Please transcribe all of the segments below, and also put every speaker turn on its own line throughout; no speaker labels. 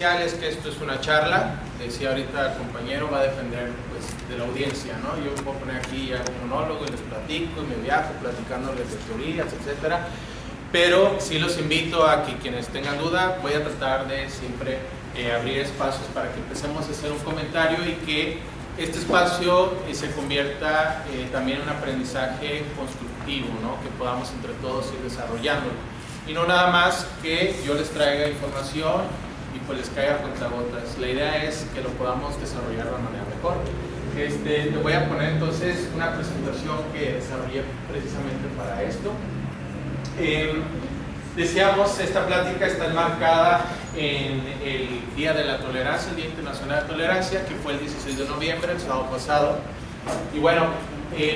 Es que esto es una charla, decía ahorita el compañero, va a depender pues, de la audiencia, ¿no? Yo me puedo poner aquí un monólogo y les platico y me viajo platicándoles de teorías, etcétera, pero sí los invito a que quienes tengan duda, voy a tratar de siempre abrir espacios para que empecemos a hacer un comentario y que este espacio se convierta también en un aprendizaje constructivo, ¿no? Que podamos entre todos ir desarrollándolo y no nada más que yo les traiga información y pues les caiga cuentagotas. La idea es que lo podamos desarrollar de una manera mejor. Te voy a poner entonces una presentación que desarrollé precisamente para esto. Decíamos, esta plática está enmarcada en el Día de la Tolerancia, el Día Internacional de Tolerancia, que fue el 16 de noviembre, el sábado pasado. Y bueno,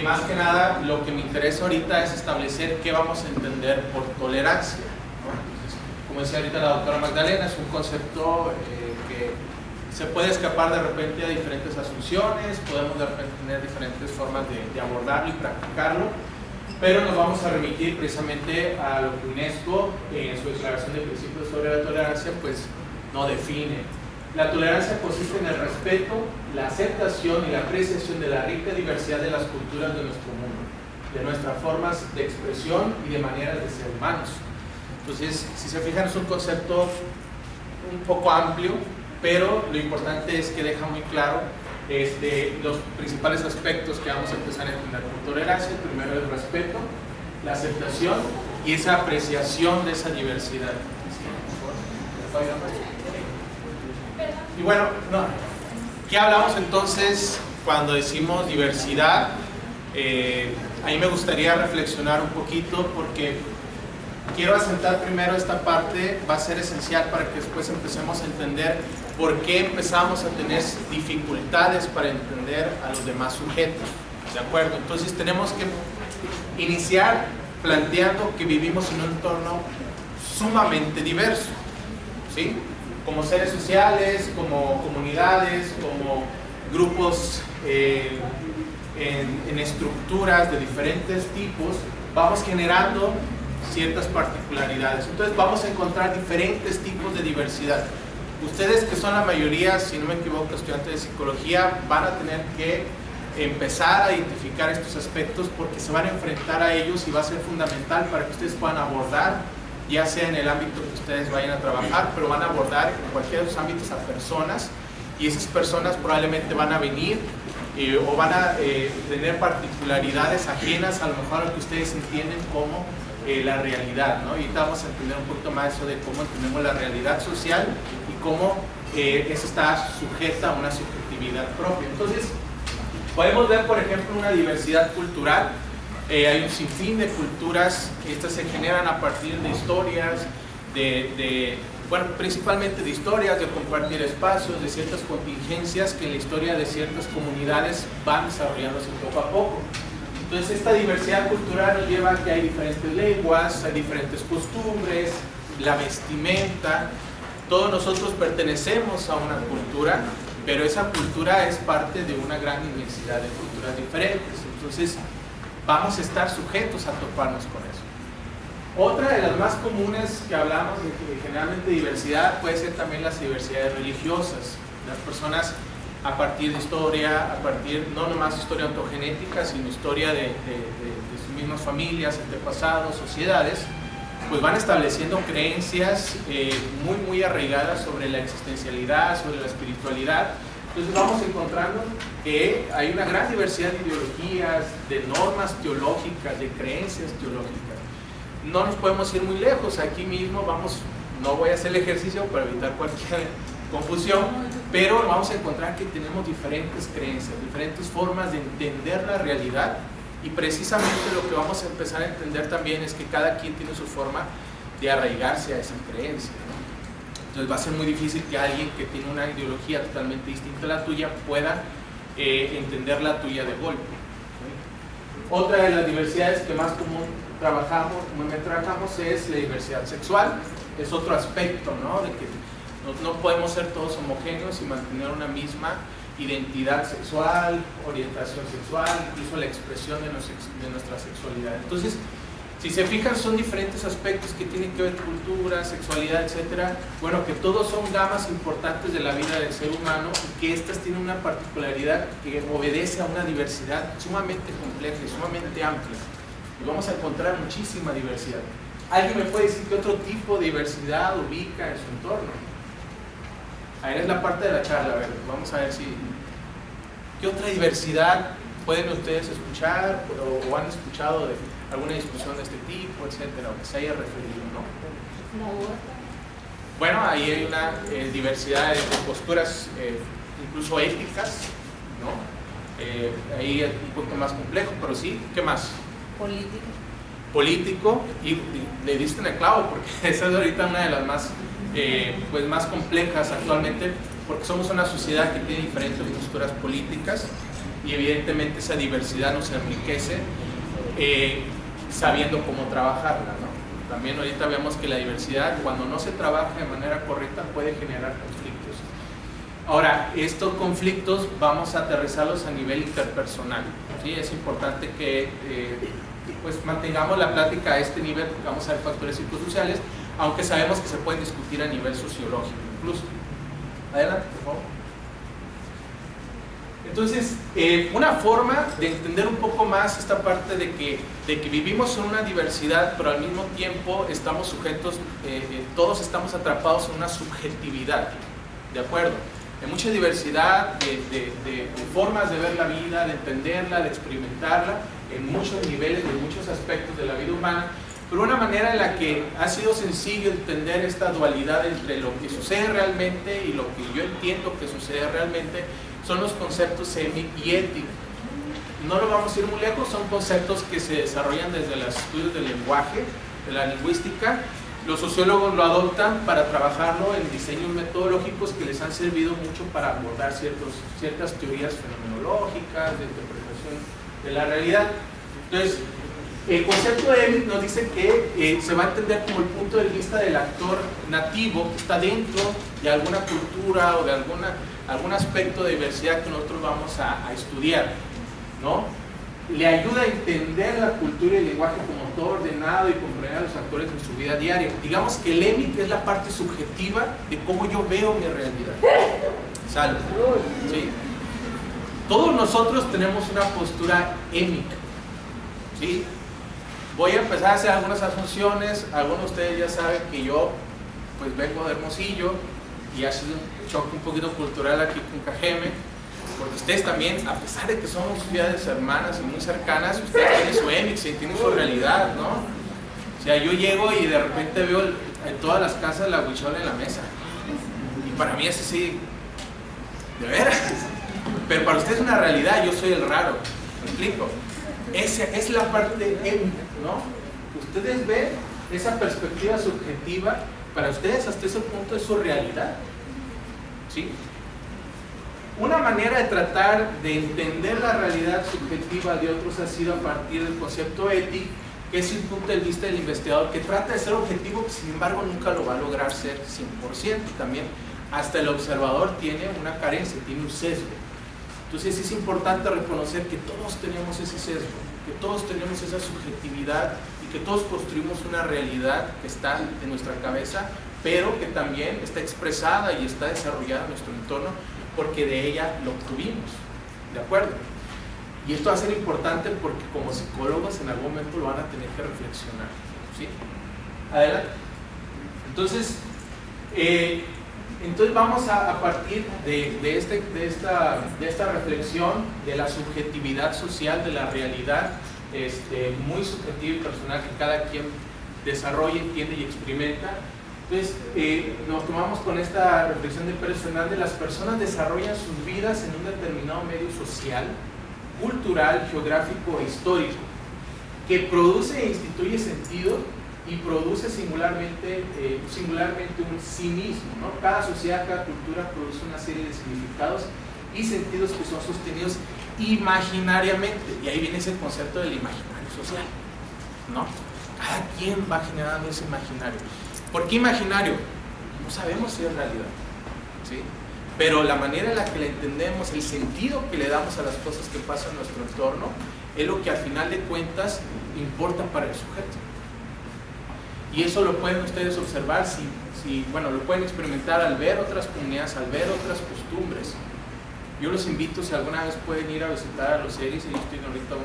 más que nada, lo que me interesa ahorita es establecer qué vamos a entender por tolerancia. Como decía ahorita la doctora Magdalena, es un concepto que se puede escapar de repente a diferentes asunciones, podemos de repente tener diferentes formas de abordarlo y practicarlo, pero nos vamos a remitir precisamente a lo que UNESCO en su declaración de principios sobre la tolerancia pues no define. La tolerancia consiste en el respeto, la aceptación y la apreciación de la rica diversidad de las culturas de nuestro mundo, de nuestras formas de expresión y de maneras de ser humanos. Entonces, si se fijan, es un concepto un poco amplio, pero lo importante es que deja muy claro los principales aspectos que vamos a empezar a entender por tolerancia. El primero es el respeto, la aceptación y esa apreciación de esa diversidad. Y bueno, ¿qué hablamos entonces cuando decimos diversidad? A mí me gustaría reflexionar un poquito porque quiero asentar primero esta parte, va a ser esencial para que después empecemos a entender por qué empezamos a tener dificultades para entender a los demás sujetos, ¿de acuerdo? Entonces tenemos que iniciar planteando que vivimos en un entorno sumamente diverso, ¿sí? Como seres sociales, como comunidades, como grupos en estructuras de diferentes tipos, vamos generando ciertas particularidades. Entonces vamos a encontrar diferentes tipos de diversidad. Ustedes, que son la mayoría, si no me equivoco, estudiantes de psicología, van a tener que empezar a identificar estos aspectos porque se van a enfrentar a ellos y va a ser fundamental para que ustedes puedan abordar, ya sea en el ámbito que ustedes vayan a trabajar, pero van a abordar en cualquiera de los ámbitos a personas y esas personas probablemente van a venir o van a tener particularidades ajenas a lo mejor a lo que ustedes entienden como la realidad, ¿no? Y vamos a entender un poquito más eso de cómo entendemos la realidad social y cómo eso está sujeta a una subjetividad propia. Entonces, podemos ver, por ejemplo, una diversidad cultural. Hay un sinfín de culturas que estas se generan a partir de historias, bueno, principalmente de historias, de compartir espacios, de ciertas contingencias que en la historia de ciertas comunidades van desarrollándose poco a poco. Entonces esta diversidad cultural nos lleva a que hay diferentes lenguas, hay diferentes costumbres, la vestimenta. Todos nosotros pertenecemos a una cultura, pero esa cultura es parte de una gran inmensidad de culturas diferentes. Entonces vamos a estar sujetos a toparnos con eso. Otra de las más comunes que hablamos de generalmente diversidad puede ser también las diversidades religiosas. Las personas a partir de historia, a partir no nomás historia ontogenética, sino historia de sus mismas familias, antepasados, sociedades, pues van estableciendo creencias muy arraigadas sobre la existencialidad, sobre la espiritualidad. Entonces vamos encontrando que hay una gran diversidad de ideologías, de normas teológicas, de creencias teológicas. No nos podemos ir muy lejos, aquí mismo vamos, no voy a hacer el ejercicio para evitar cualquier confusión, pero vamos a encontrar que tenemos diferentes creencias, diferentes formas de entender la realidad y precisamente lo que vamos a empezar a entender también es que cada quien tiene su forma de arraigarse a esa creencia, ¿no? Entonces va a ser muy difícil que alguien que tiene una ideología totalmente distinta a la tuya pueda entender la tuya de golpe, ¿no? Otra de las diversidades que más comúnmente trabajamos es la diversidad sexual. Es otro aspecto, ¿no? De que no podemos ser todos homogéneos y mantener una misma identidad sexual, orientación sexual, incluso la expresión de nuestra sexualidad. Entonces, Si se fijan, son diferentes aspectos que tienen que ver con cultura, sexualidad, etcétera. Bueno, que todos son gamas importantes de la vida del ser humano y que estas tienen una particularidad que obedece a una diversidad sumamente compleja y sumamente amplia. Y vamos a encontrar muchísima diversidad. ¿Alguien me puede decir qué otro tipo de diversidad ubica en su entorno? Ahí es la parte de la charla, a ver, vamos a ver si... ¿Qué otra diversidad pueden ustedes escuchar o han escuchado de alguna discusión de este tipo, etcétera, o que se haya referido, ¿no? Bueno, ahí hay una diversidad de posturas, incluso éticas, ¿no? Ahí es un poco más complejo, pero sí, ¿qué más? Político, y le diste en el clavo, porque esa es ahorita una de las más, pues más complejas actualmente, porque somos una sociedad que tiene diferentes posturas políticas y evidentemente esa diversidad nos enriquece sabiendo cómo trabajarla, ¿no? También ahorita vemos que la diversidad, cuando no se trabaja de manera correcta, puede generar conflictos. Ahora, estos conflictos vamos a aterrizarlos a nivel interpersonal, ¿sí? Es importante que pues mantengamos la plática a este nivel, porque vamos a ver factores psicosociales, aunque sabemos que se pueden discutir a nivel sociológico incluso. Adelante, por favor. Entonces, una forma de entender un poco más esta parte de que vivimos en una diversidad, pero al mismo tiempo estamos sujetos, todos estamos atrapados en una subjetividad, ¿de acuerdo? Hay mucha diversidad de formas de ver la vida, de entenderla, de experimentarla, en muchos niveles, en muchos aspectos de la vida humana, pero una manera en la que ha sido sencillo entender esta dualidad entre lo que sucede realmente y lo que yo entiendo que sucede realmente son los conceptos émic y ético. No lo vamos a ir muy lejos, son conceptos que se desarrollan desde los estudios del lenguaje, de la lingüística. Los sociólogos lo adoptan para trabajarlo en diseños metodológicos que les han servido mucho para abordar ciertas teorías fenomenológicas, de interpretación de la realidad. Entonces, el concepto de émic nos dice que se va a entender como el punto de vista del actor nativo que está dentro de alguna cultura o de algún aspecto de diversidad que nosotros vamos a estudiar, ¿no? Le ayuda a entender la cultura y el lenguaje como todo ordenado y comprender a los actores en su vida diaria. Digamos que el émic es la parte subjetiva de cómo yo veo mi realidad. ¿Sale? ¿Sí? Todos nosotros tenemos una postura émica, ¿sí? Voy a empezar a hacer algunas asunciones. Algunos de ustedes ya saben que yo pues vengo de Hermosillo y ha sido un choque un poquito cultural aquí con Cajeme, porque ustedes también, a pesar de que somos ciudades hermanas y muy cercanas, ustedes tienen su émic, tienen su realidad, ¿no? O sea, yo llego y de repente veo en todas las casas la huichola en la mesa, y para mí es así, de veras, pero para ustedes es una realidad. Yo soy el raro, ¿me explico? Esa es la parte émica, ¿no? Ustedes ven esa perspectiva subjetiva, para ustedes hasta ese punto es su realidad, ¿sí? Una manera de tratar de entender la realidad subjetiva de otros ha sido a partir del concepto ético, que es el punto de vista del investigador, que trata de ser objetivo, que sin embargo nunca lo va a lograr ser 100%. También hasta el observador tiene una carencia, tiene un sesgo. Entonces es importante reconocer que todos tenemos ese sesgo, que todos tenemos esa subjetividad y que todos construimos una realidad que está en nuestra cabeza, pero que también está expresada y está desarrollada en nuestro entorno, porque de ella lo obtuvimos, ¿de acuerdo? Y esto va a ser importante porque como psicólogos en algún momento lo van a tener que reflexionar, ¿sí? Adelante. Entonces vamos a partir de esta reflexión de la subjetividad social, de la realidad muy subjetiva y personal que cada quien desarrolla, entiende y experimenta. Entonces, nos tomamos con esta reflexión de Pérez Fernández. Las personas desarrollan sus vidas en un determinado medio social, cultural, geográfico e histórico, que produce e instituye sentido y produce singularmente un sí mismo, ¿no? Cada sociedad, cada cultura produce una serie de significados y sentidos que son sostenidos imaginariamente, y ahí viene ese concepto del imaginario social, ¿no? Cada quien va generando ese imaginario. ¿Por qué imaginario? No sabemos si es realidad, ¿sí? Pero la manera en la que la entendemos, el sentido que le damos a las cosas que pasan en nuestro entorno, es lo que al final de cuentas importa para el sujeto. Y eso lo pueden ustedes observar, bueno, lo pueden experimentar al ver otras comunidades, al ver otras costumbres. Yo los invito, si alguna vez pueden ir a visitar a los Seris, ellos tienen ahorita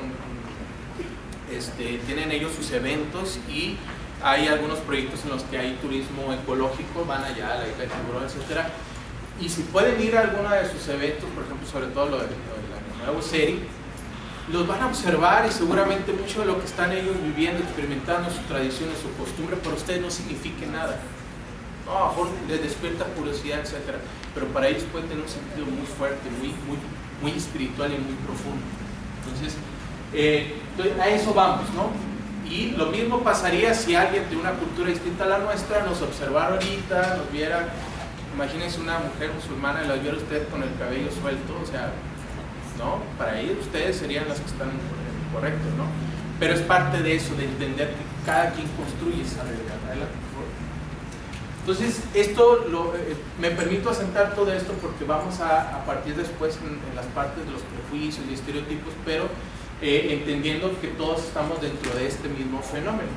tienen ellos sus eventos y hay algunos proyectos en los que hay turismo ecológico, van allá a la isla de Tiburón, etc. Y si pueden ir a alguno de sus eventos, por ejemplo, sobre todo lo de la nueva Seri, los van a observar y seguramente mucho de lo que están ellos viviendo, experimentando, sus tradiciones, su costumbre, para ustedes no signifique nada. No, a lo mejor les despierta curiosidad, etc. Pero para ellos puede tener un sentido muy fuerte, muy espiritual y muy profundo. Entonces, a eso vamos, ¿no? Y lo mismo pasaría si alguien de una cultura distinta a la nuestra nos observara ahorita, nos viera. Imagínense una mujer musulmana y la viera usted con el cabello suelto, o sea, ¿no? Para ellos ustedes serían las que están correctos, ¿no? Pero es parte de eso, de entender que cada quien construye esa realidad. Entonces, me permito asentar todo esto porque vamos a partir después en las partes de los prejuicios y estereotipos, pero entendiendo que todos estamos dentro de este mismo fenómeno.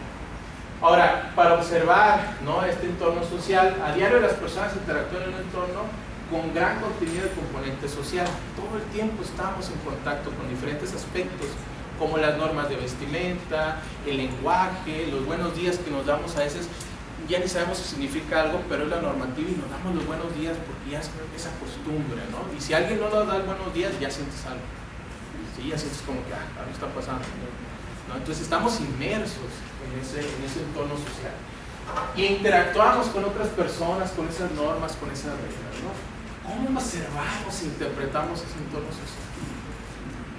Ahora, para observar, ¿no?, este entorno social, a diario las personas interactúan en un entorno con gran contenido de componente social. Todo el tiempo estamos en contacto con diferentes aspectos, como las normas de vestimenta, el lenguaje, los buenos días que nos damos a veces. Ya ni sabemos si significa algo, pero es la normativa y nos damos los buenos días porque ya es esa costumbre, ¿no? Y si alguien no nos da buenos días, ya sientes algo. ¿Sí? Ya sientes como que, algo está pasando, ¿no? Entonces estamos inmersos en ese entorno social. Y interactuamos con otras personas, con esas normas, con esas reglas, ¿no? ¿Cómo observamos e interpretamos ese entorno social?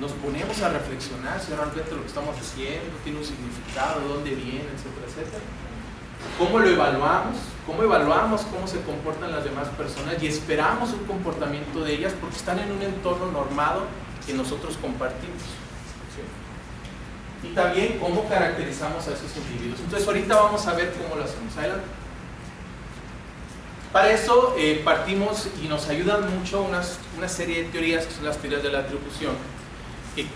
Nos ponemos a reflexionar si realmente lo que estamos haciendo tiene un significado, de dónde viene, etcétera, etcétera. ¿Cómo lo evaluamos? ¿Cómo evaluamos cómo se comportan las demás personas? Y esperamos un comportamiento de ellas porque están en un entorno normado que nosotros compartimos. ¿Sí? Y también cómo caracterizamos a esos individuos. Entonces ahorita vamos a ver cómo lo hacemos. Adelante. Para eso partimos y nos ayudan mucho una serie de teorías que son las teorías de la atribución.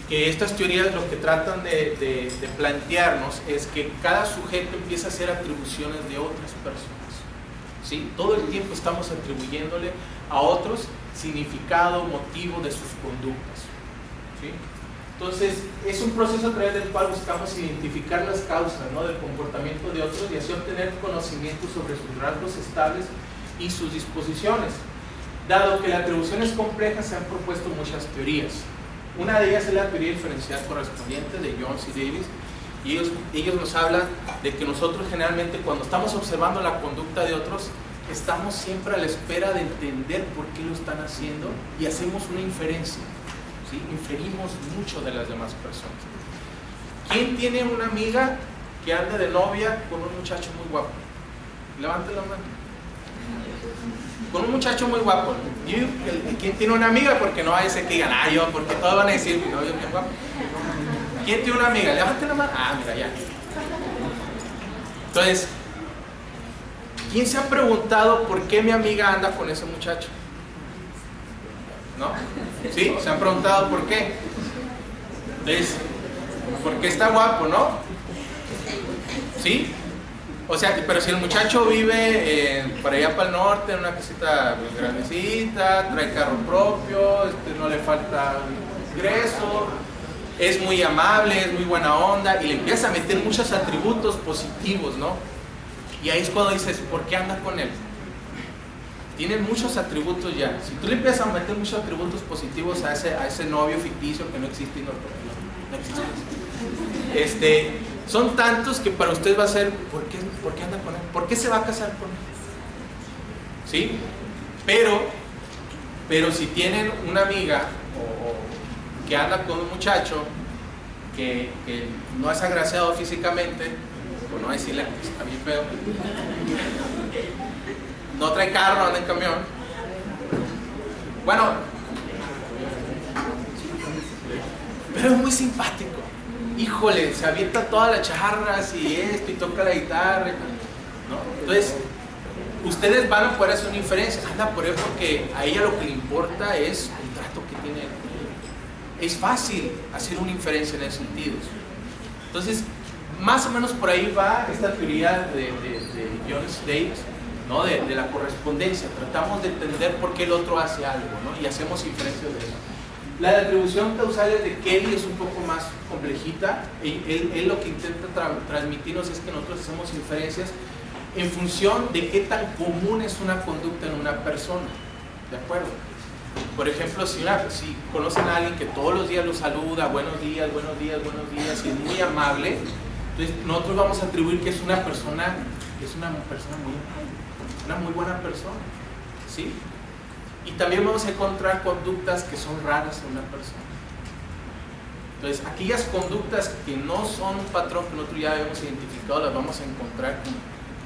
Que estas teorías lo que tratan de plantearnos es que cada sujeto empieza a hacer atribuciones de otras personas, ¿sí? Todo el tiempo estamos atribuyéndole a otros significado, motivo de sus conductas, ¿sí? Entonces es un proceso a través del cual buscamos identificar las causas, ¿no?, del comportamiento de otros y así obtener conocimiento sobre sus rasgos estables y sus disposiciones. Dado que la atribución es compleja, se han propuesto muchas teorías. Una de ellas es la teoría diferencial correspondiente de Jones y Davis, y ellos nos hablan de que nosotros generalmente cuando estamos observando la conducta de otros estamos siempre a la espera de entender por qué lo están haciendo y hacemos una inferencia, ¿sí? Inferimos mucho de las demás personas. ¿Quién tiene una amiga que ande de novia con un muchacho muy guapo? Levante la mano. Con un muchacho muy guapo. ¿Quién tiene una amiga? Porque no hay ese que digan, yo, porque todos van a decir, mi novio es bien guapo. ¿Quién tiene una amiga? Levante la mano. Mira, ya. Entonces, ¿quién se ha preguntado por qué mi amiga anda con ese muchacho? ¿No? ¿Sí? ¿Se han preguntado por qué? Entonces, porque está guapo, ¿no? ¿Sí? O sea, pero si el muchacho vive por allá para el norte, en una casita grandecita, trae carro propio, no le falta ingreso, es muy amable, es muy buena onda, y le empieza a meter muchos atributos positivos, ¿no? Y ahí es cuando dices, ¿por qué andas con él? Tiene muchos atributos ya. Si tú le empiezas a meter muchos atributos positivos a ese novio ficticio que no existe y no existe, son tantos que para usted va a ser, ¿por qué anda con él? ¿Por qué se va a casar con él? ¿Sí? Pero si tienen una amiga o que anda con un muchacho que no es agraciado físicamente, por no decirle que está bien feo, no trae carro, anda en camión, bueno, pero es muy simpático. Híjole, se avienta todas las charras y esto, y toca la guitarra, ¿no? Entonces, ustedes van a poder hacer una inferencia. Anda por él porque a ella lo que le importa es el trato que tiene él. Es fácil hacer una inferencia en ese sentido. Entonces, más o menos por ahí va esta teoría de John State, ¿no? De la correspondencia. Tratamos de entender por qué el otro hace algo, ¿no? Y hacemos inferencias de eso. La de atribución causal de Kelly es un poco más complejita. Él lo que intenta transmitirnos es que nosotros hacemos inferencias en función de qué tan común es una conducta en una persona. ¿De acuerdo? Por ejemplo, si conocen a alguien que todos los días lo saluda, buenos días, buenos días, buenos días, y es muy amable, entonces nosotros vamos a atribuir que es una persona muy amable, una muy buena persona, ¿sí? Y también vamos a encontrar conductas que son raras en una persona. Entonces, aquellas conductas que no son un patrón que nosotros ya habíamos identificado, las vamos a encontrar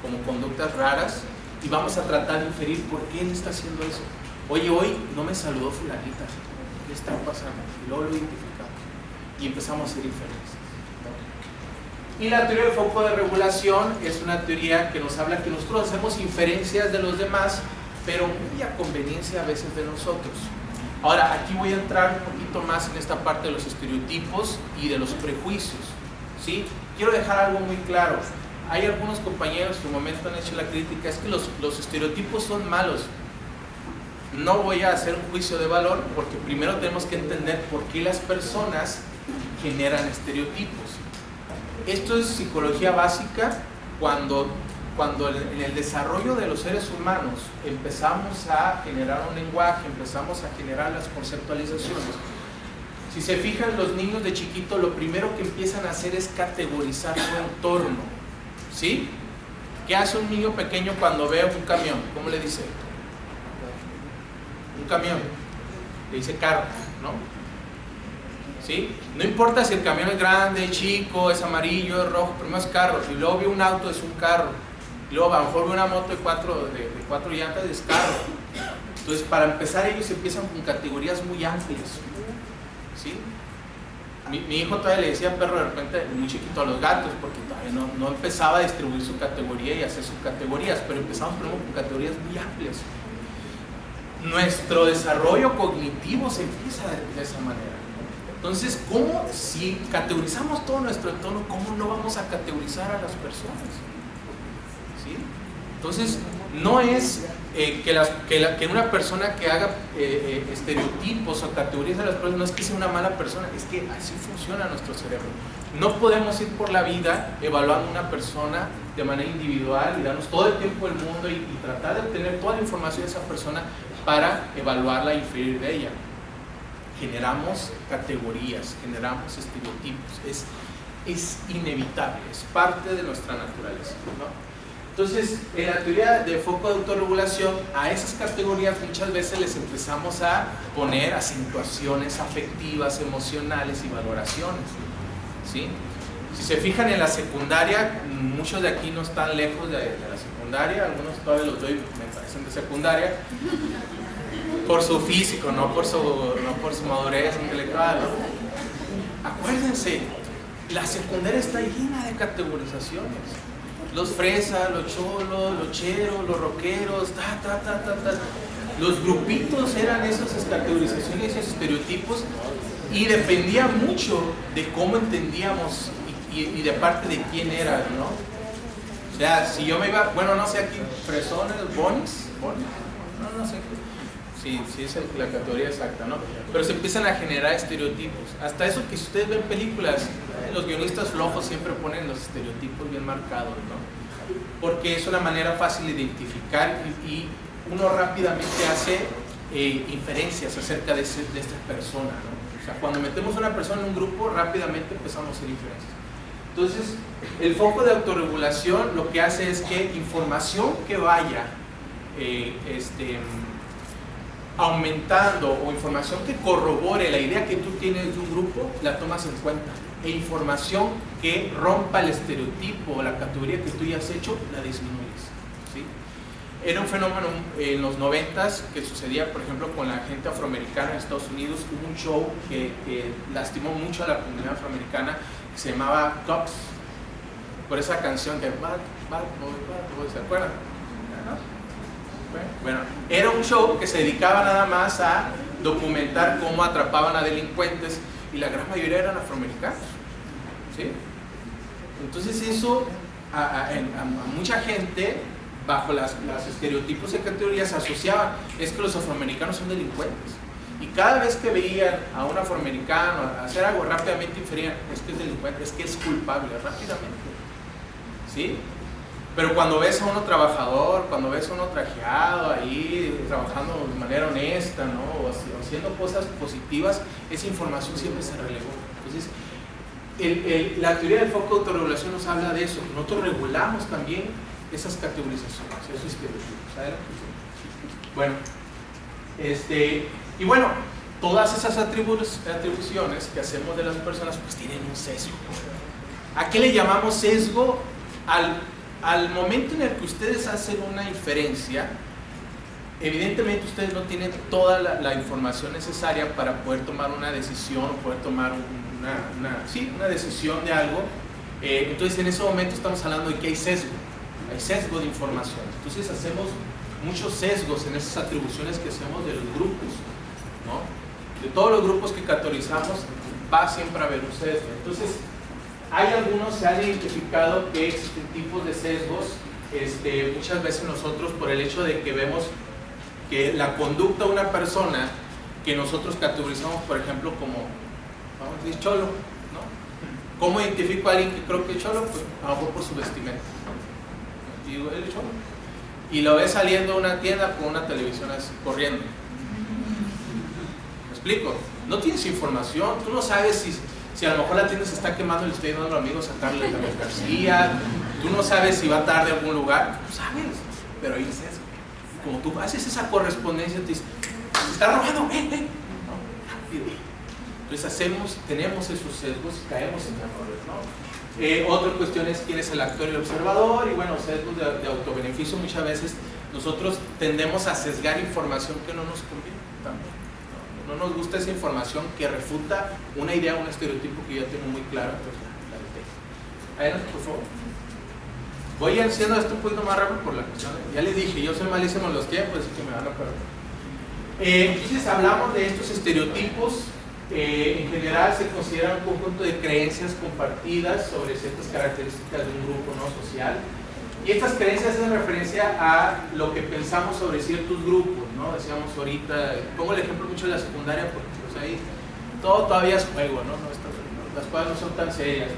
como conductas raras y vamos a tratar de inferir por qué él está haciendo eso. Oye, hoy no me saludó fulanita, ¿qué está pasando? Y luego lo identificamos y empezamos a hacer inferencias, ¿no? Y la teoría del foco de regulación es una teoría que nos habla que nosotros hacemos inferencias de los demás, pero muy a conveniencia a veces de nosotros. Ahora, aquí voy a entrar un poquito más en esta parte de los estereotipos y de los prejuicios, ¿sí? Quiero dejar algo muy claro. Hay algunos compañeros que en un momento han hecho la crítica, es que los estereotipos son malos. No voy a hacer un juicio de valor porque primero tenemos que entender por qué las personas generan estereotipos. Esto es psicología básica. Cuando en el desarrollo de los seres humanos empezamos a generar un lenguaje, empezamos a generar las conceptualizaciones. Si se fijan, los niños de chiquito lo primero que empiezan a hacer es categorizar su entorno, ¿sí? ¿Qué hace un niño pequeño cuando ve un camión? ¿Cómo le dice? Un camión, le dice carro, ¿no? ¿Sí? No importa si el camión es grande, chico, es amarillo, es rojo, primero es carro. Y luego ve un auto, es un carro. Y luego a lo mejor ve una moto de cuatro llantas, es carro. Entonces, para empezar, ellos empiezan con categorías muy amplias, ¿sí? Mi hijo todavía le decía perro de repente muy chiquito a los gatos, porque todavía no empezaba a distribuir su categoría y hacer sus categorías, pero empezamos primero con categorías muy amplias. Nuestro desarrollo cognitivo se empieza de esa manera. Entonces, ¿cómo, si categorizamos todo nuestro entorno, cómo no vamos a categorizar a las personas? ¿Sí? Entonces, no es que una persona que haga estereotipos o categorías de las personas, no es que sea una mala persona, es que así funciona nuestro cerebro. No podemos ir por la vida evaluando a una persona de manera individual y darnos todo el tiempo del mundo y tratar de obtener toda la información de esa persona para evaluarla e inferir de ella. Generamos categorías, generamos estereotipos, es inevitable, es parte de nuestra naturaleza, ¿no? Entonces, en la teoría de foco de autorregulación, a esas categorías muchas veces les empezamos a poner acentuaciones afectivas, emocionales y valoraciones, ¿sí? Si se fijan en la secundaria, muchos de aquí no están lejos de la secundaria, algunos todavía los doy, me parecen de secundaria, por su físico, no por su madurez intelectual, ¿no? Acuérdense, la secundaria está llena de categorizaciones. Los fresas, los cholos, los cheros, los rockeros, los grupitos eran esas categorizaciones, esos estereotipos, y dependía mucho de cómo entendíamos y de parte de quién era, ¿no? O sea, si yo me iba, bueno, no sé aquí, fresones, bonis, no sé, sí es la categoría exacta, ¿no? Pero se empiezan a generar estereotipos, hasta eso que si ustedes ven películas, los guionistas flojos siempre ponen los estereotipos bien marcados, ¿no? Porque es una manera fácil de identificar y uno rápidamente hace inferencias acerca de esta persona, ¿no? O sea, cuando metemos a una persona en un grupo, rápidamente empezamos a hacer inferencias. Entonces, el foco de autorregulación lo que hace es que información que vaya aumentando o información que corrobore la idea que tú tienes de un grupo, la tomas en cuenta. E información que rompa el estereotipo o la categoría que tú ya has hecho, la disminuyes, ¿sí? Era un fenómeno en los 90s que sucedía, por ejemplo, con la gente afroamericana en Estados Unidos. Hubo un show que lastimó mucho a la comunidad afroamericana, que se llamaba Cops, por esa canción de Bad Boy, ¿se acuerdan? Bueno, era un show que se dedicaba nada más a documentar cómo atrapaban a delincuentes y la gran mayoría eran afroamericanos, ¿sí? Entonces eso a mucha gente, bajo los estereotipos y categorías, asociaban, es que los afroamericanos son delincuentes. Y cada vez que veían a un afroamericano hacer algo, rápidamente inferían, es que es delincuente, es que es culpable, rápidamente. ¿Sí? Pero cuando ves a uno trabajador, cuando ves a uno trajeado ahí, trabajando de manera honesta, ¿no? O haciendo cosas positivas, esa información siempre se relegó. Entonces, la teoría del foco de autorregulación nos habla de eso, que nosotros regulamos también esas categorizaciones, esos estereotipos. Bueno, y bueno, todas esas atribuciones que hacemos de las personas pues tienen un sesgo. ¿A qué le llamamos sesgo? Al momento en el que ustedes hacen una inferencia, evidentemente ustedes no tienen toda la información necesaria para poder tomar una decisión o poder tomar una decisión de algo. Entonces en ese momento estamos hablando de que hay sesgo de información. Entonces hacemos muchos sesgos en esas atribuciones que hacemos de los grupos, ¿no? De todos los grupos que categorizamos va siempre a haber un sesgo. Entonces hay algunos, se han identificado que existen tipos de sesgos, muchas veces nosotros por el hecho de que vemos que la conducta de una persona que nosotros categorizamos, por ejemplo, como, vamos a decir, cholo, ¿no? ¿Cómo identifico a alguien que creo que es cholo? Pues a lo mejor por su vestimenta. Digo, él es cholo. Y lo ves saliendo de una tienda con una televisión así, corriendo. ¿Me explico? No tienes información, tú no sabes si a lo mejor la tienda se está quemando y le estoy dando a los amigos a sacarle la mercancía, tú no sabes si va tarde a algún lugar, tú sabes, pero ahí es eso. Como tú haces esa correspondencia, te dices, se está robando, ¿no? Entonces tenemos esos sesgos y caemos en errores, ¿no? Otra cuestión es quién es el actor y el observador, y bueno, sesgos de autobeneficio. Muchas veces nosotros tendemos a sesgar información que no nos conviene también. No nos gusta esa información que refuta una idea, un estereotipo que yo tengo muy claro, entonces la detengo. Adelante, por favor. Voy haciendo esto un poquito más rápido por la cuestión. Ya les dije, yo soy malísimo en los tiempos, así que me van a perder. Entonces hablamos de estos estereotipos. En general se considera un conjunto de creencias compartidas sobre ciertas características de un grupo no social. Y estas creencias hacen referencia a lo que pensamos sobre ciertos grupos, ¿no? Decíamos ahorita, pongo el ejemplo mucho de la secundaria porque pues ahí todo todavía es juego, ¿no? Las cosas no son tan serias, ¿no?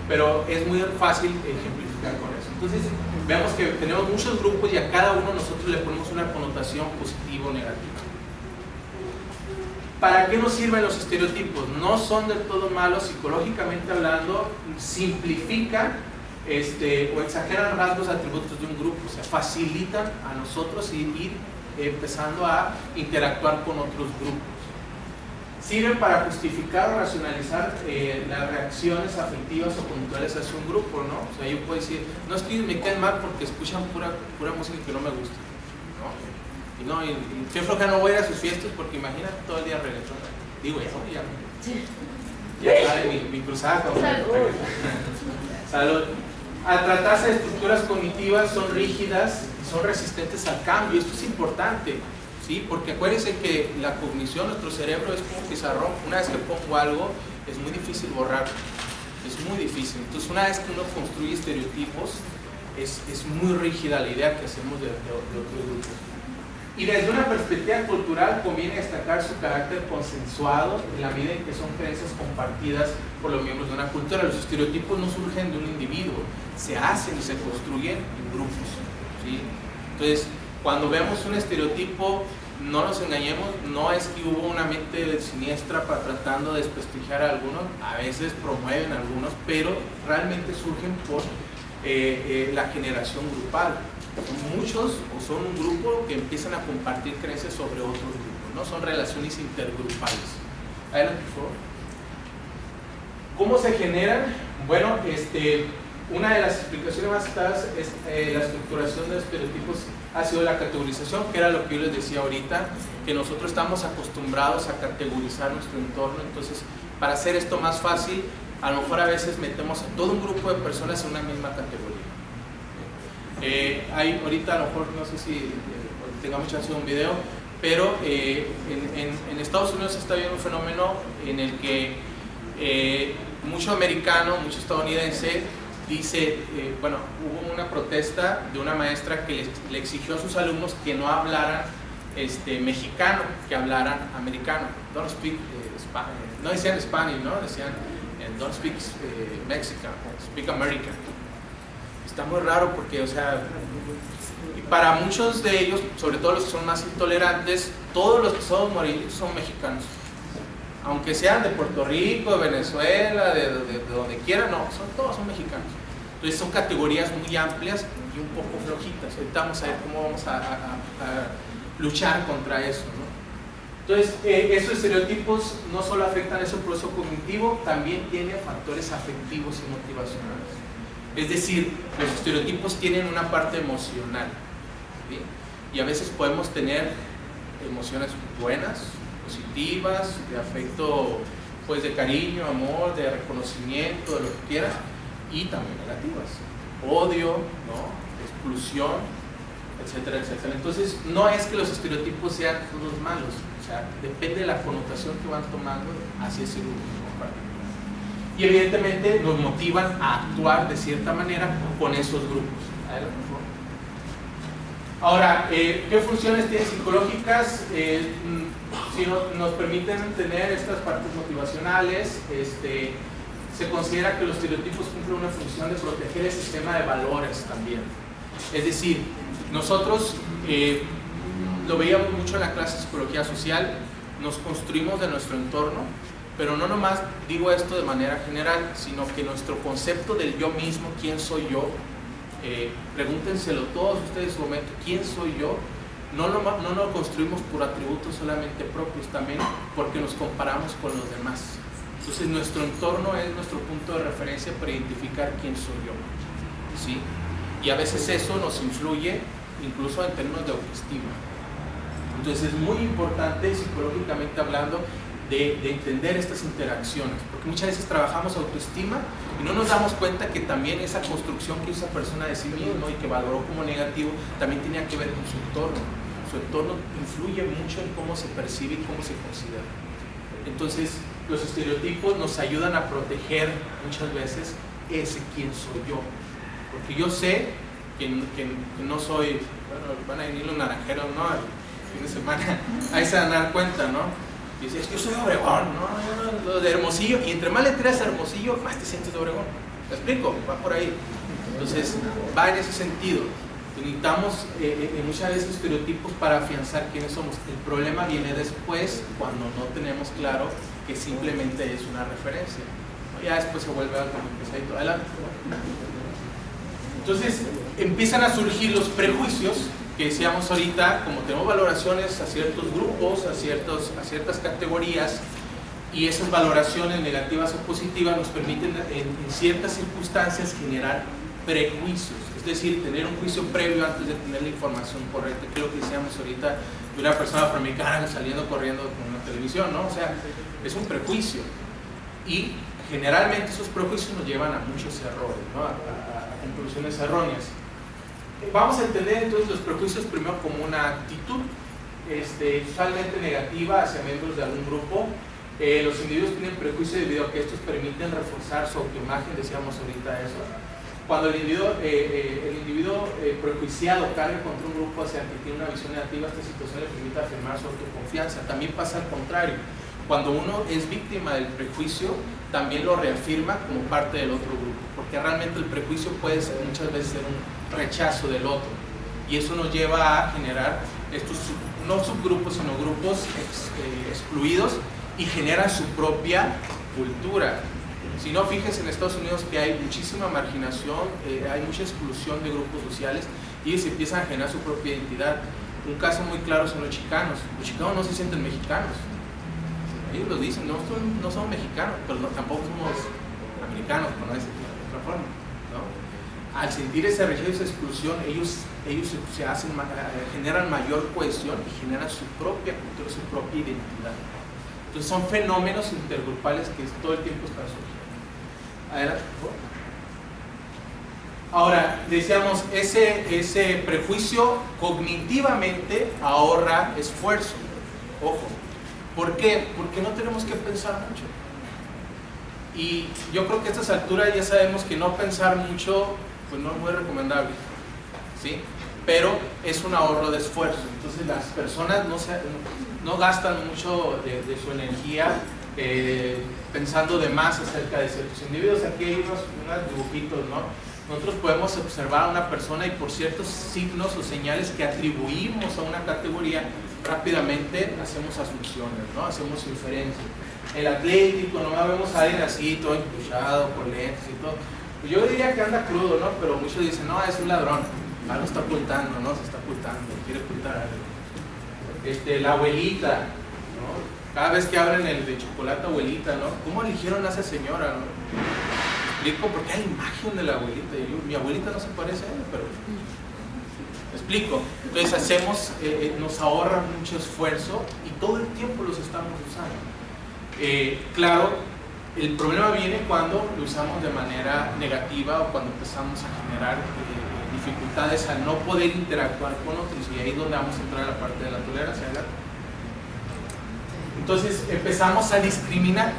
Pero es muy fácil ejemplificar con eso. Entonces vemos que tenemos muchos grupos y a cada uno nosotros le ponemos una connotación positiva o negativa. ¿Para qué nos sirven los estereotipos? No son del todo malos, psicológicamente hablando, simplifican o exageran rasgos, atributos de un grupo, o sea, facilitan a nosotros ir empezando a interactuar con otros grupos. Sirven para justificar o racionalizar las reacciones afectivas o conductuales hacia un grupo, ¿no? O sea, yo puedo decir, no es que me caen mal porque escuchan pura música que no me gusta, ¿no? Y no, y siempre que no voy a ir a sus fiestas porque imagínate todo el día reggaetón. Digo, ya sale mi cruzada con Salud. Al tratarse de estructuras cognitivas son rígidas y son resistentes al cambio. Esto es importante, ¿sí? Porque acuérdense que la cognición, nuestro cerebro es como un pizarrón. Una vez que pongo algo, es muy difícil borrar. Es muy difícil. Entonces, una vez que uno construye estereotipos, es muy rígida la idea que hacemos de otros grupos. Y desde una perspectiva cultural conviene destacar su carácter consensuado en la medida en que son creencias compartidas por los miembros de una cultura. Los estereotipos no surgen de un individuo, se hacen y se construyen en grupos, ¿sí? Entonces, cuando vemos un estereotipo, no nos engañemos, no es que hubo una mente siniestra para tratando de desprestigiar a algunos, a veces promueven a algunos, pero realmente surgen por la generación grupal. Son muchos o son un grupo que empiezan a compartir creencias sobre otros grupos, ¿no? Son relaciones intergrupales. Adelante, por favor. ¿Cómo se generan? Bueno, una de las explicaciones más claras es la estructuración de estereotipos ha sido la categorización, que era lo que yo les decía ahorita, que nosotros estamos acostumbrados a categorizar nuestro entorno. Entonces, para hacer esto más fácil, a lo mejor a veces metemos a todo un grupo de personas en una misma categoría. Hay ahorita, a lo mejor, no sé si tengamos chance de un video, pero en Estados Unidos está habiendo un fenómeno en el que mucho americano, mucho estadounidense dice, bueno, hubo una protesta de una maestra que le exigió a sus alumnos que no hablaran mexicano, que hablaran americano. Don't speak Spanish. No decían Spanish, ¿no? Decían don't speak Mexican, speak American. Está muy raro porque, o sea, y para muchos de ellos, sobre todo los que son más intolerantes, todos los que somos morenitos son mexicanos. Aunque sean de Puerto Rico, de Venezuela, de donde quieran, no, todos son mexicanos. Entonces son categorías muy amplias y un poco flojitas. Ahorita vamos a ver cómo vamos a luchar contra eso, ¿no? Entonces, esos estereotipos no solo afectan ese proceso cognitivo, también tienen factores afectivos y motivacionales. Es decir, los estereotipos tienen una parte emocional, ¿sí? Y a veces podemos tener emociones buenas, positivas, de afecto, pues de cariño, amor, de reconocimiento, de lo que quieras, y también negativas, odio, ¿no? Exclusión, etcétera, etcétera. Entonces, no es que los estereotipos sean todos malos, o sea, depende de la connotación que van tomando hacia ese grupo en particular. Y evidentemente nos motivan a actuar de cierta manera con esos grupos. Adelante, por favor. Ahora, ¿qué funciones tienen psicológicas? Si nos permiten tener estas partes motivacionales, se considera que los estereotipos cumplen una función de proteger el sistema de valores también. Es decir, nosotros lo veíamos mucho en la clase de psicología social, nos construimos de nuestro entorno, pero no nomás digo esto de manera general, sino que nuestro concepto del yo mismo, quién soy yo, pregúntenselo todos ustedes en su momento, quién soy yo, no lo construimos por atributos solamente propios, también porque nos comparamos con los demás. Entonces nuestro entorno es nuestro punto de referencia para identificar quién soy yo, ¿sí? Y a veces eso nos influye incluso en términos de autoestima. Entonces es muy importante, psicológicamente hablando, de entender estas interacciones, porque muchas veces trabajamos autoestima y no nos damos cuenta que también esa construcción que hizo esa persona de sí mismo y que valoró como negativo también tenía que ver con su entorno. Su entorno influye mucho en cómo se percibe y cómo se considera. Entonces los estereotipos nos ayudan a proteger muchas veces ese quién soy yo, porque yo sé que no soy, bueno, van a venir los naranjeros, ¿no? El fin de semana, ahí se van a dar cuenta, ¿no? Y dices, yo soy de Obregón, ¿no? Lo de Hermosillo, y entre más le tiras a Hermosillo, más te sientes de Obregón. ¿Me explico? Va por ahí. Entonces, va en ese sentido. Necesitamos muchas veces estereotipos para afianzar quiénes somos. El problema viene después, cuando no tenemos claro que simplemente es una referencia. Ya después se vuelve algo muy pesadito. Adelante. Entonces, empiezan a surgir los prejuicios, que decíamos ahorita, como tenemos valoraciones a ciertos grupos, a ciertas categorías, y esas valoraciones negativas o positivas nos permiten en ciertas circunstancias generar prejuicios, es decir, tener un juicio previo antes de tener la información correcta, que es lo que decíamos ahorita de una persona afroamericana saliendo corriendo con una televisión, ¿no? O sea, es un prejuicio, y generalmente esos prejuicios nos llevan a muchos errores, ¿no? a conclusiones erróneas. Vamos a entender entonces los prejuicios primero como una actitud usualmente negativa hacia miembros de algún grupo. Los individuos tienen prejuicios debido a que estos permiten reforzar su autoimagen, decíamos ahorita eso. Cuando el individuo prejuiciado carga contra un grupo hacia el que tiene una visión negativa, esta situación le permite afirmar su autoconfianza. También pasa al contrario. Cuando uno es víctima del prejuicio, también lo reafirma como parte del otro grupo, porque realmente el prejuicio puede ser, muchas veces ser un rechazo del otro, y eso nos lleva a generar estos, no subgrupos, sino grupos excluidos, y generan su propia cultura. Si no, fíjense en Estados Unidos que hay muchísima marginación, hay mucha exclusión de grupos sociales, y ellos empiezan a generar su propia identidad. Un caso muy claro son los chicanos. Los chicanos no se sienten mexicanos. Ellos lo dicen, no somos mexicanos, pero tampoco somos americanos, por no decirlo de otra forma, ¿no? Al sentir ese rechazo, esa exclusión, ellos se hacen, generan mayor cohesión y generan su propia cultura, su propia identidad. Entonces son fenómenos intergrupales que todo el tiempo están surgiendo. Adelante, por favor. Ahora, decíamos, ese prejuicio cognitivamente ahorra esfuerzo. Ojo. ¿Por qué? Porque no tenemos que pensar mucho. Y yo creo que a estas alturas ya sabemos que no pensar mucho, pues no es muy recomendable, ¿sí? Pero es un ahorro de esfuerzo. Entonces las personas no gastan mucho de su energía pensando de más acerca de ciertos individuos. Aquí hay unos dibujitos, ¿no? Nosotros podemos observar a una persona y por ciertos signos o señales que atribuimos a una categoría, rápidamente hacemos asunciones, ¿no? Hacemos inferencias. El atlético, no vemos a alguien así, todo empuchado, por lentes y todo. Pues yo diría que anda crudo, ¿no? Pero muchos dicen, no, es un ladrón. Algo está ocultando, ¿no? Se está ocultando, quiere ocultar algo. La abuelita, ¿no? Cada vez que abren el de chocolate abuelita, ¿no? ¿Cómo eligieron a esa señora, no? Explico, porque hay la imagen de la abuelita. Y mi abuelita no se parece a ella, pero... explico. Entonces nos ahorra mucho esfuerzo y todo el tiempo los estamos usando. Claro, el problema viene cuando lo usamos de manera negativa o cuando empezamos a generar dificultades al no poder interactuar con otros, y ahí es donde vamos a entrar a la parte de la tolerancia, ¿verdad? Entonces empezamos a discriminar,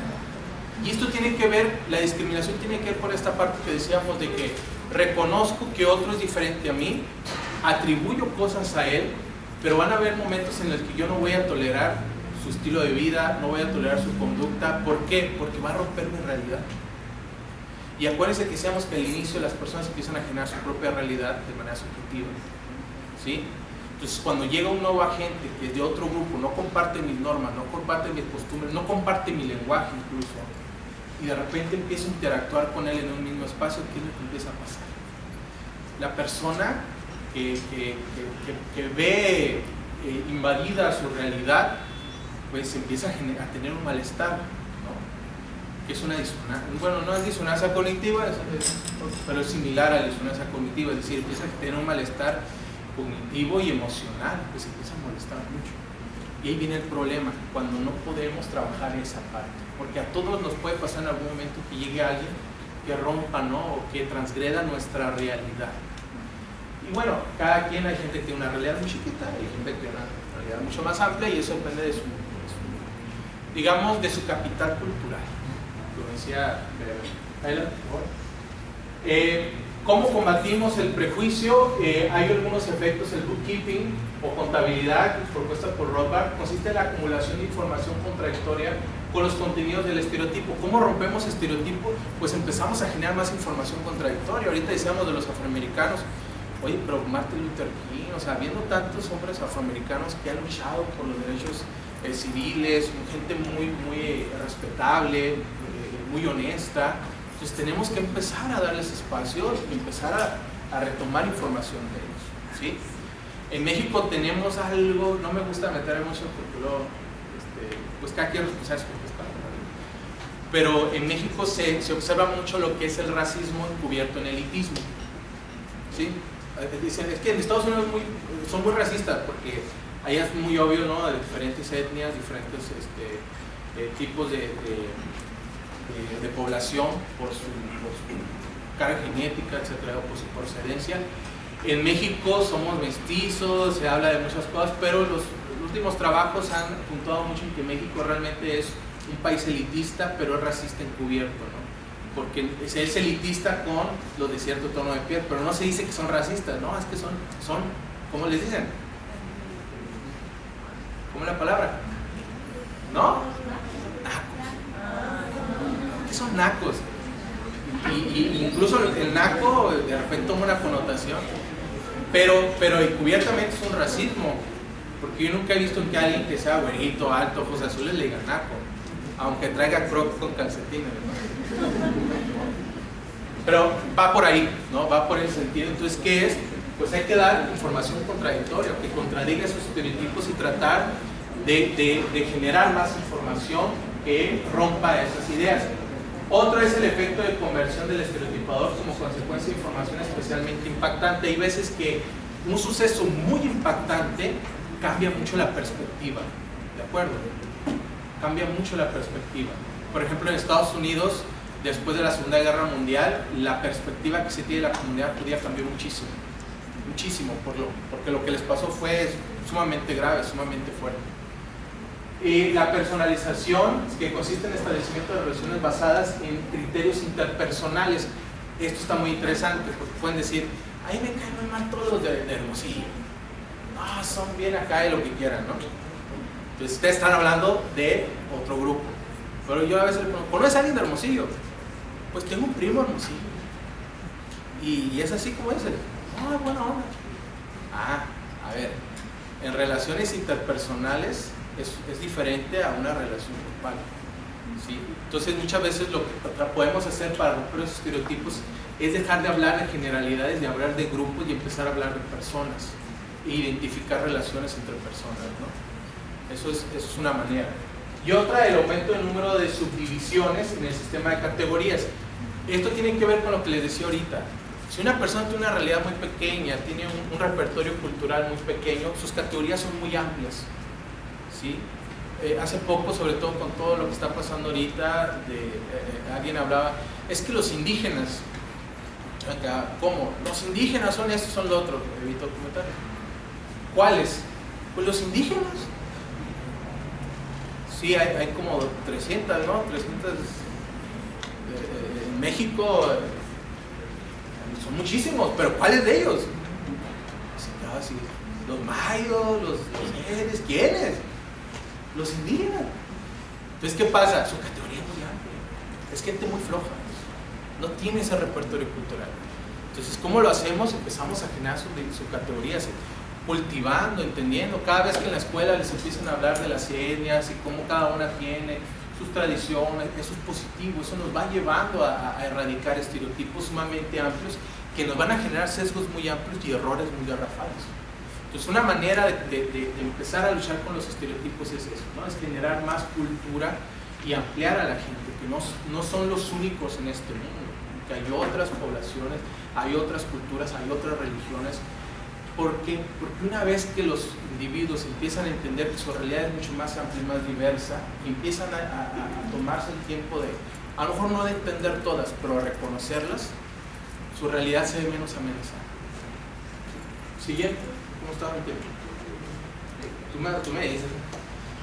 y esto tiene que ver, la discriminación tiene que ver por esta parte que decíamos de que reconozco que otro es diferente a mí, atribuyo cosas a él, pero van a haber momentos en los que yo no voy a tolerar su estilo de vida, no voy a tolerar su conducta. ¿Por qué? Porque va a romper mi realidad. Y acuérdense que decíamos que al inicio las personas empiezan a generar su propia realidad de manera subjetiva, ¿sí? Entonces cuando llega un nuevo agente que es de otro grupo, no comparte mis normas, no comparte mis costumbres, no comparte mi lenguaje incluso, y de repente empiezo a interactuar con él en un mismo espacio, ¿qué es lo que empieza a pasar? La persona que ve invadida su realidad, pues empieza a tener un malestar, ¿no? Que es una disonancia. Bueno, no es disonancia cognitiva, pero es similar a la disonancia cognitiva, es decir, empieza a tener un malestar cognitivo y emocional, pues empieza a molestar mucho. Y ahí viene el problema, cuando no podemos trabajar esa parte, porque a todos nos puede pasar en algún momento que llegue alguien que rompa, ¿no? O que transgreda nuestra realidad. Y bueno, cada quien, hay gente que tiene una realidad muy chiquita, hay gente que tiene una realidad mucho más amplia, y eso depende de su digamos, de su capital cultural, como decía Ayla, por favor. ¿Cómo combatimos el prejuicio? Hay algunos efectos. El bookkeeping o contabilidad, propuesta por Rothbard, consiste en la acumulación de información contradictoria con los contenidos del estereotipo. ¿Cómo rompemos estereotipos? Pues empezamos a generar más información contradictoria. Ahorita decíamos de los afroamericanos. Oye, pero Martin Luther King, o sea, viendo tantos hombres afroamericanos que han luchado por los derechos civiles, gente muy respetable, muy honesta. Entonces tenemos que empezar a darles espacio y empezar a retomar información de ellos, ¿sí? En México tenemos algo, no me gusta meter mucho porque luego, pues cada quien responsable su propia espalda, pero en México se observa mucho lo que es el racismo encubierto en elitismo, ¿sí? Dicen, es que en Estados Unidos son muy racistas porque allá es muy obvio, ¿no? De diferentes etnias, diferentes tipos de población por su carga genética, etcétera, por su procedencia. En México somos mestizos, se habla de muchas cosas, pero los últimos trabajos han apuntado mucho en que México realmente es un país elitista, pero es racista encubierto, ¿no? Porque es elitista con los de cierto tono de piel, pero no se dice que son racistas, ¿no? Es que son ¿cómo les dicen? ¿Cómo es la palabra? ¿No? ¿Qué son nacos? Y incluso el naco de repente toma una connotación, pero encubiertamente es un racismo, porque yo nunca he visto que alguien que sea güerito, alto, ojos azules le diga naco, aunque traiga crocs con calcetines, ¿no? Pero va por ahí, ¿no? Va por ese sentido. Entonces, ¿qué es? Pues hay que dar información contradictoria, que contradiga esos estereotipos y tratar de generar más información que rompa esas ideas. Otro es el efecto de conversión del estereotipador como consecuencia de información especialmente impactante. Hay veces que un suceso muy impactante cambia mucho la perspectiva, ¿de acuerdo? Cambia mucho la perspectiva. Por ejemplo, en Estados Unidos, después de la Segunda Guerra Mundial, la perspectiva que se tiene de la comunidad judía cambió muchísimo. Muchísimo, porque lo que les pasó fue sumamente grave, sumamente fuerte. La personalización, que consiste en el establecimiento de relaciones basadas en criterios interpersonales. Esto está muy interesante porque pueden decir, ahí me caen muy mal todos los de Hermosillo. No, son bien acá de lo que quieran, ¿no? Entonces ustedes están hablando de otro grupo. Pero yo a veces le pregunto, ¿conoces a alguien de Hermosillo? Pues tengo un primo Hermosillo. Y es así como ese. Ah, buena onda. Ah, a ver, en relaciones interpersonales es diferente a una relación grupal, ¿sí? Entonces muchas veces lo que podemos hacer para romper los estereotipos es dejar de hablar de generalidades, de hablar de grupos y empezar a hablar de personas e identificar relaciones entre personas, ¿no? Eso es una manera. Y otra, el aumento del número de subdivisiones en el sistema de categorías. Esto tiene que ver con lo que les decía ahorita. Si una persona tiene una realidad muy pequeña, tiene un repertorio cultural muy pequeño, sus categorías son muy amplias, ¿sí? Hace poco, sobre todo con todo lo que está pasando ahorita, alguien hablaba, es que los indígenas, ¿cómo? Los indígenas son estos, son lo otro, evito comentar. ¿Cuáles? Pues los indígenas. Sí, hay como 300, ¿no? 300 en México. Son muchísimos, pero ¿cuáles de ellos? Sí, los mayos, los eres, ¿quiénes? Los indígenas. Entonces, ¿qué pasa? Su categoría es muy amplia. Es gente muy floja. No tiene ese repertorio cultural. Entonces, ¿cómo lo hacemos? Empezamos a generar su categoría, cultivando, entendiendo. Cada vez que en la escuela les empiezan a hablar de las etnias y cómo cada una tiene sus tradiciones, eso es positivo, eso nos va llevando a erradicar estereotipos sumamente amplios que nos van a generar sesgos muy amplios y errores muy garrafales. Entonces, una manera de empezar a luchar con los estereotipos es eso, ¿no? Es generar más cultura y ampliar a la gente, que no son los únicos en este mundo, que hay otras poblaciones, hay otras culturas, hay otras religiones. ¿Por qué? Porque una vez que los individuos empiezan a entender que su realidad es mucho más amplia y más diversa, y empiezan a tomarse el tiempo de, a lo mejor no de entender todas, pero a reconocerlas, su realidad se ve menos amenazada. Siguiente, ¿cómo estaba el tiempo? Tú me dices.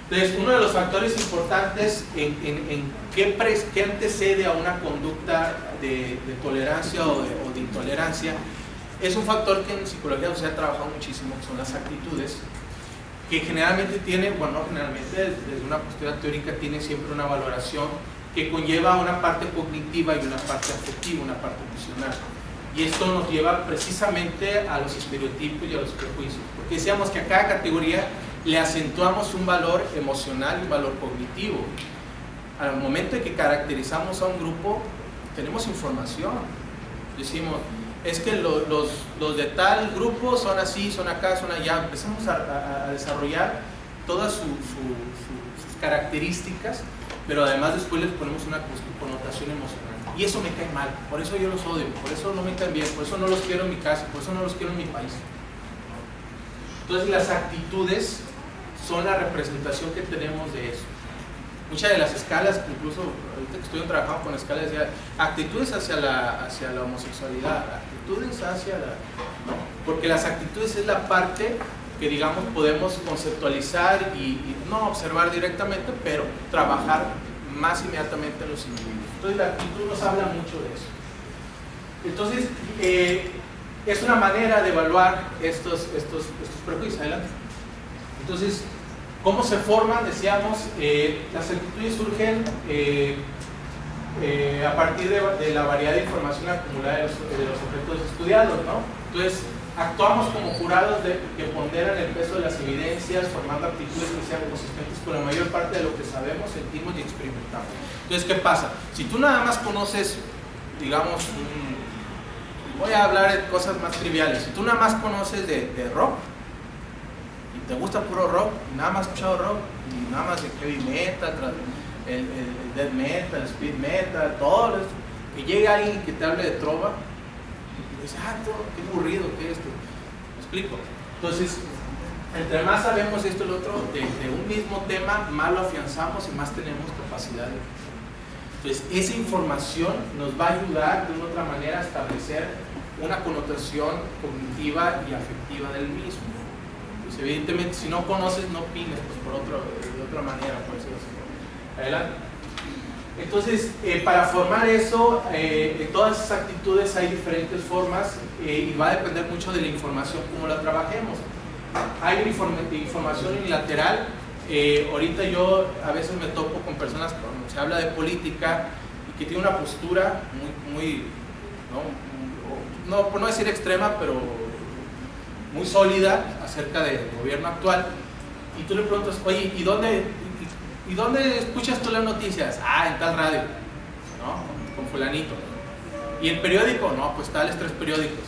Entonces, uno de los factores importantes en qué antecede a una conducta de tolerancia o de intolerancia es un factor que en psicología se ha trabajado muchísimo, que son las actitudes, que generalmente tiene, bueno, no generalmente, desde una postura teórica tiene siempre una valoración que conlleva una parte cognitiva y una parte afectiva, una parte emocional. Y esto nos lleva precisamente a los estereotipos y a los prejuicios, porque decíamos que a cada categoría le acentuamos un valor emocional y un valor cognitivo. Al momento de que caracterizamos a un grupo, tenemos información. Decimos, es que los de tal grupo son así, son acá, son allá. Empezamos a desarrollar todas sus características, pero además después les ponemos una connotación emocional. Y eso me cae mal, por eso yo los odio, por eso no me caen bien, por eso no los quiero en mi casa, por eso no los quiero en mi país. Entonces las actitudes son la representación que tenemos de eso. Muchas de las escalas, incluso ahorita que estoy trabajando con escalas, decía actitudes hacia la homosexualidad, actitudes hacia la... ¿no? Porque las actitudes es la parte que, digamos, podemos conceptualizar y no observar directamente, pero trabajar más inmediatamente en los individuos. Entonces la actitud nos habla mucho de eso. Entonces, es una manera de evaluar estos prejuicios. Adelante. Entonces, ¿cómo se forman? Decíamos, las actitudes surgen a partir de la variedad de información acumulada de los objetos estudiados, ¿no? Entonces, actuamos como jurados que ponderan el peso de las evidencias, formando actitudes que sean consistentes con la mayor parte de lo que sabemos, sentimos y experimentamos. Entonces, ¿qué pasa? Si tú nada más conoces, digamos, voy a hablar de cosas más triviales, si tú nada más conoces de rock, y te gusta puro rock, y nada más escuchado rock, y nada más de heavy metal, el death metal, el speed metal, todo eso, que llegue alguien que te hable de trova, y dices, qué aburrido, ¿qué es esto? ¿Me explico? Entonces, entre más sabemos esto y lo otro, de un mismo tema, más lo afianzamos y más tenemos capacidad de... Entonces, esa información nos va a ayudar de una otra manera a establecer una connotación cognitiva y afectiva del mismo. Entonces, evidentemente, si no conoces, no opines, pues de otra manera, por decirlo así. Adelante. Entonces, para formar eso, todas esas actitudes hay diferentes formas y va a depender mucho de la información, cómo la trabajemos. Hay información unilateral. Ahorita yo a veces me topo con personas cuando se habla de política y que tiene una postura muy no, por no decir extrema, pero muy sólida acerca del gobierno actual, y tú le preguntas, oye, ¿y dónde escuchas tú las noticias? Ah, en tal radio, ¿no? Con fulanito. ¿Y el periódico? No, pues tales 3 periódicos.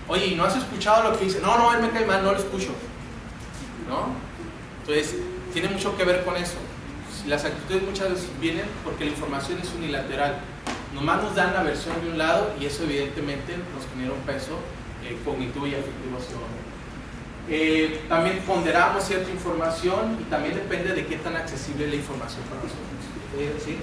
Oye, ¿y no has escuchado lo que dice? No, él me cae mal, no lo escucho, ¿no? Entonces, tiene mucho que ver con eso. Las actitudes muchas veces vienen porque la información es unilateral. Nomás nos dan la versión de un lado y eso evidentemente nos genera un peso cognitivo y afectivo hacia otro. También ponderamos cierta información y también depende de qué tan accesible es la información para nosotros. ¿Sí?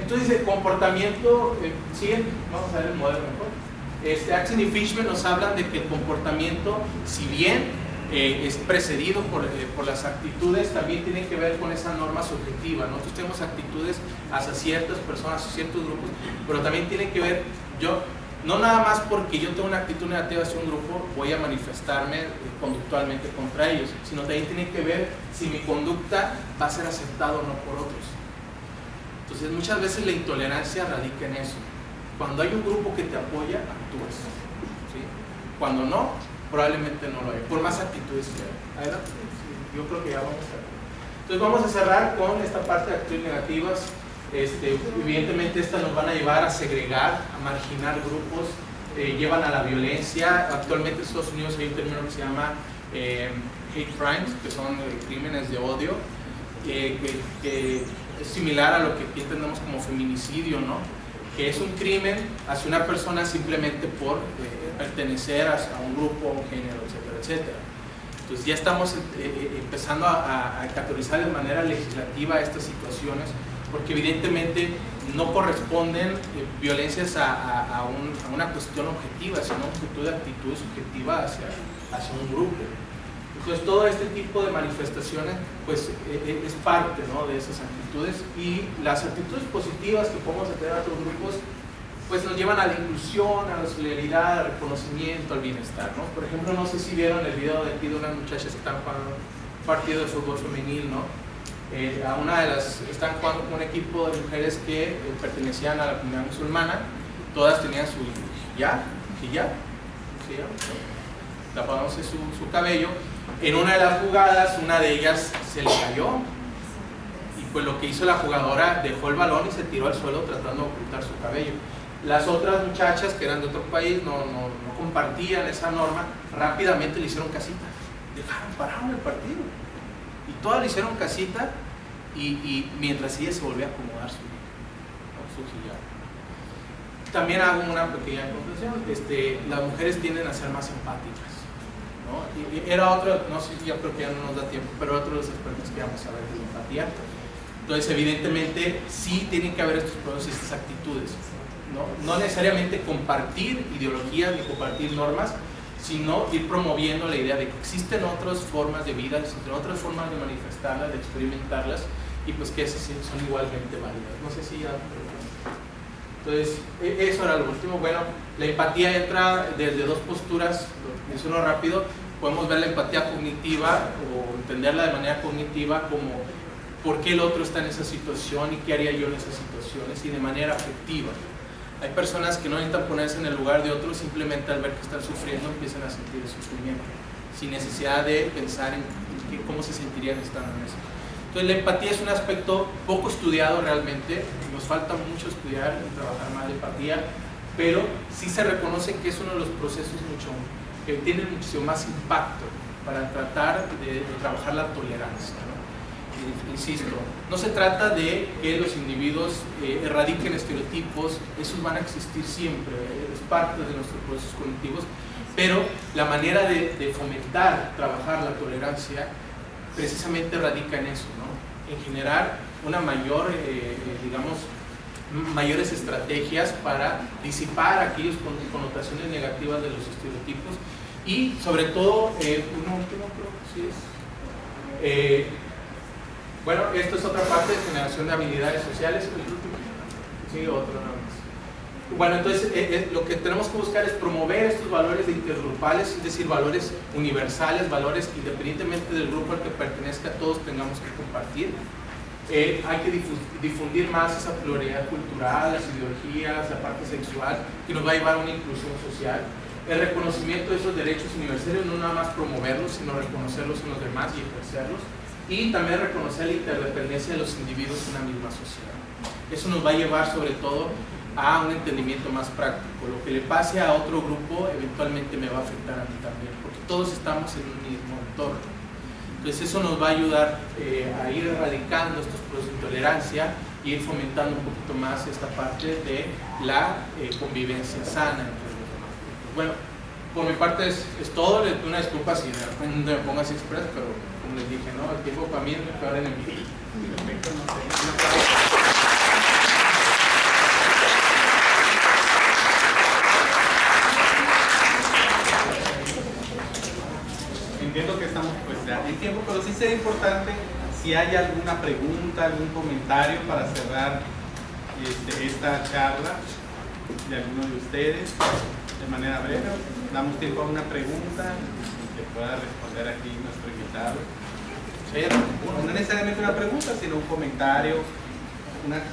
Entonces el comportamiento, ¿siguen? Vamos a ver el modelo mejor. Axon y Fishman nos hablan de que el comportamiento, si bien es precedido por las actitudes, también tiene que ver con esa norma subjetiva. Nosotros tenemos actitudes hacia ciertas personas, hacia ciertos grupos, pero también tiene que ver, no nada más porque yo tengo una actitud negativa hacia un grupo, voy a manifestarme conductualmente contra ellos, sino también tiene que ver si mi conducta va a ser aceptada o no por otros. Entonces muchas veces la intolerancia radica en eso. Cuando hay un grupo que te apoya, actúas, ¿sí? Cuando no, probablemente no lo hay, por más actitudes que haya. Adelante. Sí, yo creo que ya vamos a ver. Entonces vamos a cerrar con esta parte de actitudes negativas. Evidentemente estas nos van a llevar a segregar, a marginar grupos, llevan a la violencia. Actualmente en Estados Unidos hay un término que se llama hate crimes, que son crímenes de odio, que es similar a lo que aquí entendemos como feminicidio, ¿no? Que es un crimen hacia una persona simplemente por pertenecer a un grupo, un género, etcétera, etcétera. Entonces ya estamos empezando a categorizar de manera legislativa estas situaciones, porque evidentemente no corresponden violencias a una cuestión objetiva, sino una actitud subjetiva hacia un grupo. Entonces todo este tipo de manifestaciones pues es parte, ¿no?, de esas actitudes, y las actitudes positivas que podemos tener a otros grupos pues nos llevan a la inclusión, a la solidaridad, al reconocimiento, al bienestar, ¿no? Por ejemplo, no sé si vieron el video de aquí de unas muchachas que están jugando un partido de fútbol femenil, ¿no? A una de las están jugando con un equipo de mujeres que pertenecían a la comunidad musulmana. Todas tenían su hijab, tapándose su cabello. En una de las jugadas, una de ellas se le cayó, y pues lo que hizo la jugadora, dejó el balón y se tiró al suelo tratando de ocultar su cabello. Las otras muchachas que eran de otro país no compartían esa norma, rápidamente le hicieron casita, pararon el partido y todas le hicieron casita, y mientras ella se volvía a acomodar su hijab. También hago una pequeña conclusión. Las mujeres tienden a ser más empáticas, ¿no? Y era otro, no sé, yo creo que ya no nos da tiempo, pero otro de los aspectos que vamos a ver de la empatía. Entonces evidentemente sí tienen que haber estos procesos y estas actitudes, no necesariamente compartir ideologías ni compartir normas, sino ir promoviendo la idea de que existen otras formas de vida, existen otras formas de manifestarlas, de experimentarlas, y pues que esas son igualmente válidas. No sé si ya... Entonces, eso era lo último. Bueno, la empatía entra desde dos posturas, lo menciono rápido. Podemos ver la empatía cognitiva o entenderla de manera cognitiva como por qué el otro está en esa situación y qué haría yo en esas situaciones, y de manera afectiva. Hay personas que no necesitan ponerse en el lugar de otros, simplemente al ver que están sufriendo empiezan a sentir el sufrimiento, sin necesidad de pensar en cómo se sentirían estando en eso. Entonces la empatía es un aspecto poco estudiado realmente, nos falta mucho estudiar y trabajar más la empatía, pero sí se reconoce que es uno de los procesos que tienen muchísimo más impacto para tratar de trabajar la tolerancia, ¿no? Insisto, no se trata de que los individuos erradiquen estereotipos, esos van a existir siempre, es parte de nuestros procesos cognitivos, pero la manera de fomentar, trabajar la tolerancia, precisamente radica en eso, ¿no? En generar una mayor, mayores estrategias para disipar aquellas connotaciones negativas de los estereotipos, Y sobre todo, uno último creo que sí es. Bueno, esto es otra parte de generación de habilidades sociales. ¿El último? Sí, otro nada más. Bueno, entonces lo que tenemos que buscar es promover estos valores intergrupales, es decir, valores universales, valores que independientemente del grupo al que pertenezca, todos tengamos que compartir. Hay que difundir más esa pluralidad cultural, las ideologías, la parte sexual, que nos va a llevar a una inclusión social. El reconocimiento de esos derechos universales, no nada más promoverlos, sino reconocerlos en los demás y ejercerlos. Y también reconocer la interdependencia de los individuos en una misma sociedad. Eso nos va a llevar sobre todo a un entendimiento más práctico. Lo que le pase a otro grupo eventualmente me va a afectar a mí también, porque todos estamos en un mismo entorno. Entonces eso nos va a ayudar a ir erradicando estos procesos de intolerancia y ir fomentando un poquito más esta parte de la convivencia sana entre los demás. Bueno, por mi parte es todo. Les pido una disculpa si de repente me pongo así express, pero como les dije, ¿no? El tiempo para mí es mi peor enemigo. Perfecto, no sé.
Entiendo que estamos pues ya en tiempo, pero sí sería importante si hay alguna pregunta, algún comentario para cerrar esta charla de alguno de ustedes de manera breve. Damos tiempo a una pregunta que pueda responder aquí nuestro invitado. No necesariamente una pregunta, sino un comentario, una